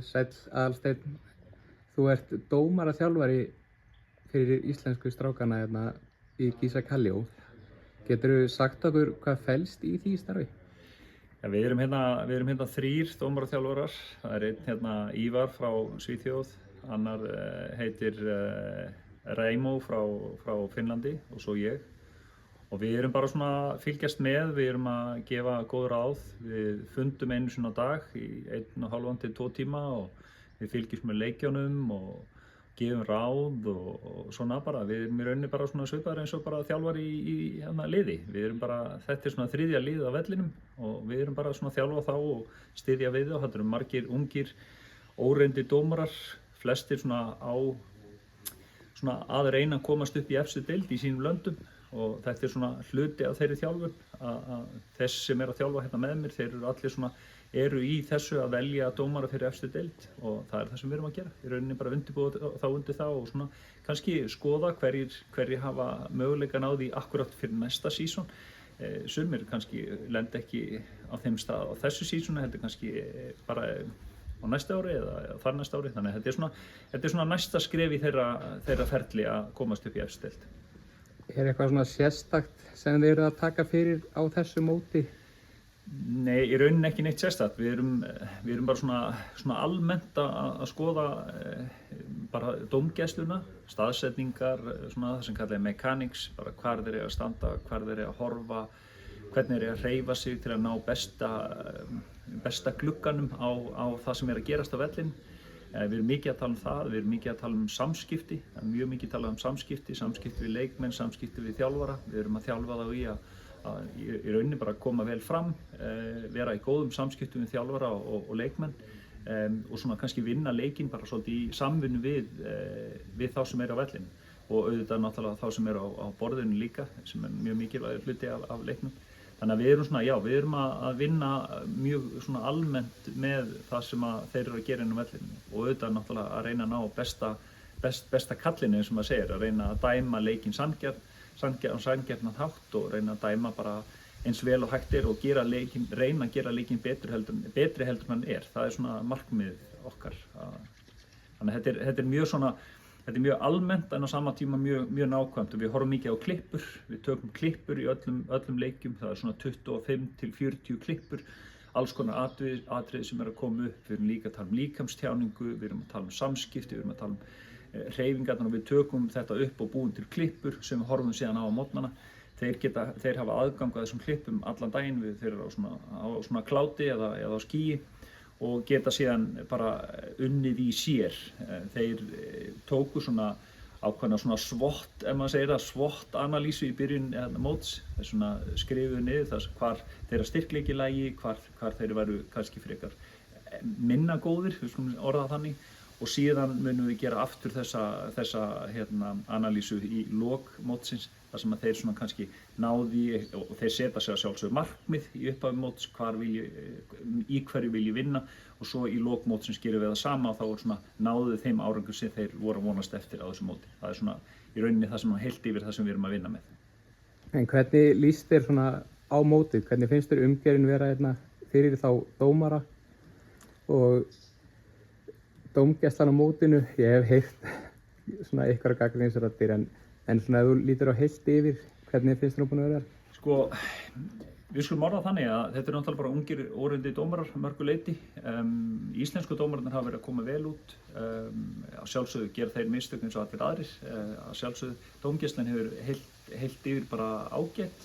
Sæll Aðalsteinn, þú ert dómaraþjálfari fyrir íslensku strákana hérna í Gísa Kallio. Geturðu sagt okkur hvað felst í því starfi? Ja, við erum hérna 3 dómaraþjálfarar. Það er einn hérna Ívar frá Svíþjóð, annar heitir Reimo frá Finnlandi og svo ég. Og við erum bara svona að fylgjast með, við erum að gefa góð ráð. Við fundum einu sinni á dag í 1,5 til 2 tíma og við fylgjumst með leikjunum og gefum ráð og svona bara. Við erum í rauninni bara svona svipaðir eins og bara þjálfari í hérna liði. Við erum bara, þetta er svona 3. liðið á vellinum og við erum bara svona að þjálfa þá og styðja við þá. Þetta eru margir ungir, óreyndir dómarar, flestir svona að reyna að komast upp í efstu deild í sínum löndum. Og þetta er svona hluti af þeirri þjálfun að þess sem er að þjálfa hérna með mér, þeir eru allir eru í þessu að velja dómara fyrir efstu deild og það er það sem við erum að gera. Í rauninni bara undirbúa þá undir það og svona kannski skoða hverjir hafa möguleikan á því akkurat fyrir næsta sísón. Sumir kannski lenda ekki á þeim stað á þessu sísóni, heldur kannski bara á næsta ári eða þar næsta ári. Þannig að þetta er svona næsta skref í þeirra ferli að komast upp í efstu deild. Er eitthvað svona sérstakt sem þið eruð að taka fyrir á þessu móti? Nei, í rauninni ekki neitt sérstakt. Við erum bara svona almennt að skoða bara dómgæsluna, staðsetningar, svona það sem kallað er mechanics, bara hvar þeir eiga að standa, hvar þeir eiga að horfa, hvernig þeir eiga að hreyfa sig til að ná besta glugganum á það sem er að gerast á vellinum. Við erum mikið að tala um það, við erum mikið að tala um samskipti, það er mjög mikið að tala um samskipti við leikmenn, samskipti við þjálfara. Við erum að þjálfa þá í rauninni bara að koma vel fram, vera í góðum samskiptum við þjálfara og leikmenn og svona kannski vinna leikinn bara svolítið í samvinnu við þá sem eru á vellinum og auðvitað náttúrulega þá sem eru á borðinu líka, sem er mjög mikilvægur hluti af leiknum. Þannig að við erum að vinna mjög svona almennt með það sem þeir eru að gera inn á vellinum og auðvitað náttúrulega að reyna að ná besta kallinu eins og maður segir, að reyna að dæma leikinn sanngjarnan hátt og reyna að dæma bara eins vel og hægt er og reyna að gera leikinn betri heldur en hann er. Það er svona markmið okkar. Þannig að þetta er mjög almennt en á sama tíma mjög nákvæmt og við horfum mikið á klippur. Við tökum klippur í öllum leikjum, það er svona 25 til 40 klippur, alls konar atriði sem er að koma upp. Við erum líka að tala um líkamstjáningu, við erum að tala um samskipti, við erum að tala um hreyfingarnar og við tökum þetta upp og búum til klippur sem við horfum síðan á mótnana. Þeir hafa aðgang að þessum klippum allan daginn, þeir eru á svona kláti eða á skýi og geta síðan bara unnið í sér. Þeir tóku svona ákveðna svona SWOT, ef maður segir það, SWOT-analýsu í byrjun móts. Þeir svona skrifuðu niður hvar þeirra styrkleiki lægi, hvar þeir væru kannski frekar minna góðir, við skulum orða það þannig. Og síðan munum við gera aftur þessa analýsu í lok mótsins, þar sem að þeir svona kannski náði og þeir setja sig að sjálfsögðu markmið í upphafi móts, í hverju vilji vinna og svo í lok mótsins gerum við það sama og þá svona náðu þeim árangur sem þeir voru að vonast eftir á þessu móti. Það er svona í rauninni það sem heilt yfir það sem við erum að vinna með. En hvernig líst þér svona á mótið? Hvernig finnst þér umgjörðin vera hérna fyrir þá dómara og dómgæslan á mótinu? Ég hef heyrt svona einhverjar gagnrýnisraddir en svona ef þú lítur á heilt yfir, hvernig finnst þér búin að vera? Sko, við skulum orða þannig að þetta er náttúrulega bara ungir óreyndir dómarar mörgu leyti. Íslensku dómararnir hafa verið að koma vel út. Að sjálfsögðu gera þeir mistök eins og allir aðrir. Að sjálfsögðu dómgæslan hefur heilt yfir bara ágætt.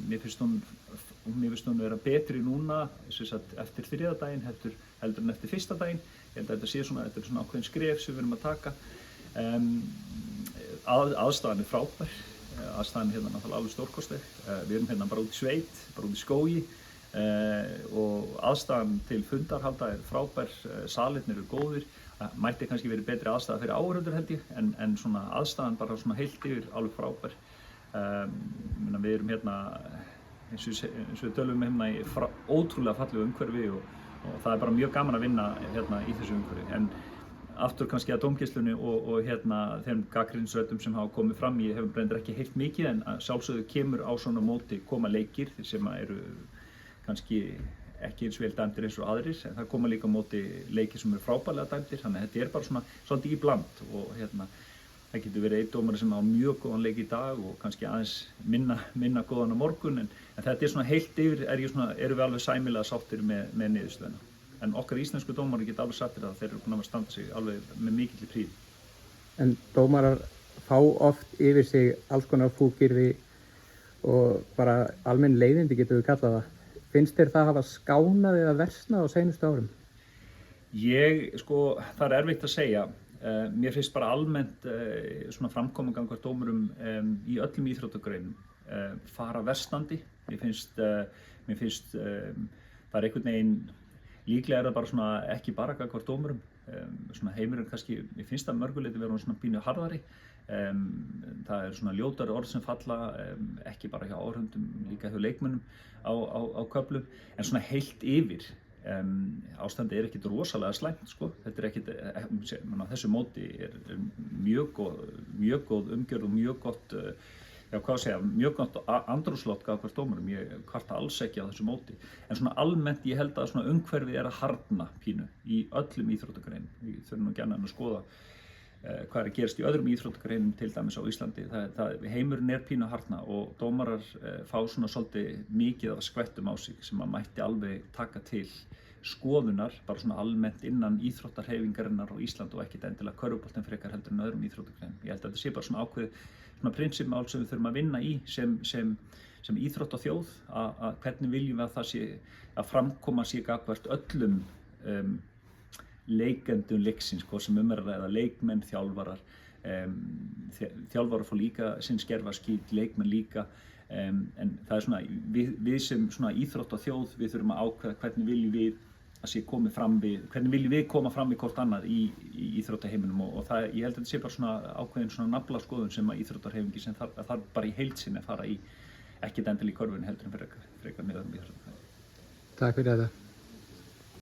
Mér finnst hún vera betri núna eftir 3. daginn heldur en eftir 1. daginn. Ég held að þetta er svona ákveðin skref sem við erum að taka. Aðstæðan er frábær. Aðstæðan er hérna náttúrulega alveg stórkostleg. Við erum hérna bara út í sveit, bara út í skógi og aðstæðan til fundarhalda er frábær. Salirnir eru góðir. Mætti kannski verið betri aðstæða fyrir áhorfendur held ég, en svona aðstæðan bara svona heilt yfir alveg frábær. Við erum hérna eins og við tölum hérna í ótrúlega fallegu umhverfi og það er bara mjög gaman að vinna hérna í þessu umhverfi. En aftur kannski að dómgæslunni og þeim gagnrýnisröddum sem hafa komið fram, ég hef reyndar ekki heyrt mikið en sjálfsögðu kemur á svona móti koma leikir sem eru kannski ekki eins vel dæmdir eins og aðrir, en það koma líka á móti leikir sem eru frábærlega dæmdir, þannig að þetta bara svona svolítið í bland og það getur verið einn dómari sem á mjög góðan leik í dag og kannski aðeins minna góðan á morgun, en þetta svona heilt yfir erum við alveg sæmilega sáttir með niðurstöðuna. En okkar íslensku dómari geta alveg sattir að þeir eru búin að standa sig alveg með mikilli prýði. En dómarar fá oft yfir sig alls konar fúkyrði og bara almenn leiðindi getum við kallað það. Finnst þér það hafa skánað eða versnað á seinustu árum? Það er erfitt að segja. Mér finnst bara almennt svona framkoma gagnvart dómurum í öllum íþróttagreinum fara versnandi. Mér finnst það er einhvern veginn, líklega er það bara svona ekki bara gagnvart dómurum. Svona heimurinn kannski, mér finnst það mörguleiti vera svona pínu harðari. Það er svona ljótari orð sem falla, ekki bara hjá áhorfendum, líka hjá leikmönnum á köflum, en svona heilt yfir. Ástandið er ekkert rosalega slæmt, sko. Þetta er ekkert, þessu móti er mjög góð umgjörð og mjög gott, mjög gott andrúmsloft gagnvart dómurum. Ég kvarta alls ekki á þessu móti. En svona almennt, ég held að svona umhverfið er að harðna pínu í öllum íþróttagreinum. Við þurfum nú gjarnan að skoða hvað er að gerast í öðrum íþróttagreinum, til dæmis á Íslandi. Heimurinn er pínu að harðna og dómarar fá svona svolítið mikið af skvettum á sig sem að mætti alveg taka til skoðunar, bara svona almennt innan íþróttahreyfingarinnar á Íslandi og ekkert endilega körfuboltinn frekar heldur en öðrum íþróttagreinum. Ég held að þetta sé bara svona ákveðið svona prinsippmál sem við þurfum að vinna í sem íþróttaþjóð, að hvernig viljum við að það sé að framkoma sig gagnvart öllum leikendum leiksins, hvort sem er að ræða leikmenn, þjálfarar. Þjálfarar fá líka sinn skerfaskít, leikmenn líka, en það er svona, við sem svona íþróttaþjóð, við þurfum að ákveða hvernig viljum við að sé komið fram við, hvernig viljum við koma fram við hvort annað í íþróttaheiminum og það, ég held að þetta sé bara svona ákveðin svona naflaskoðun sem að íþróttahreyfingi sem þarf bara í heild sinni að fara í, ekkert endilega í körfunni heldur en frekar með öðrum íþróttaheiminum. Takk fyrir þetta.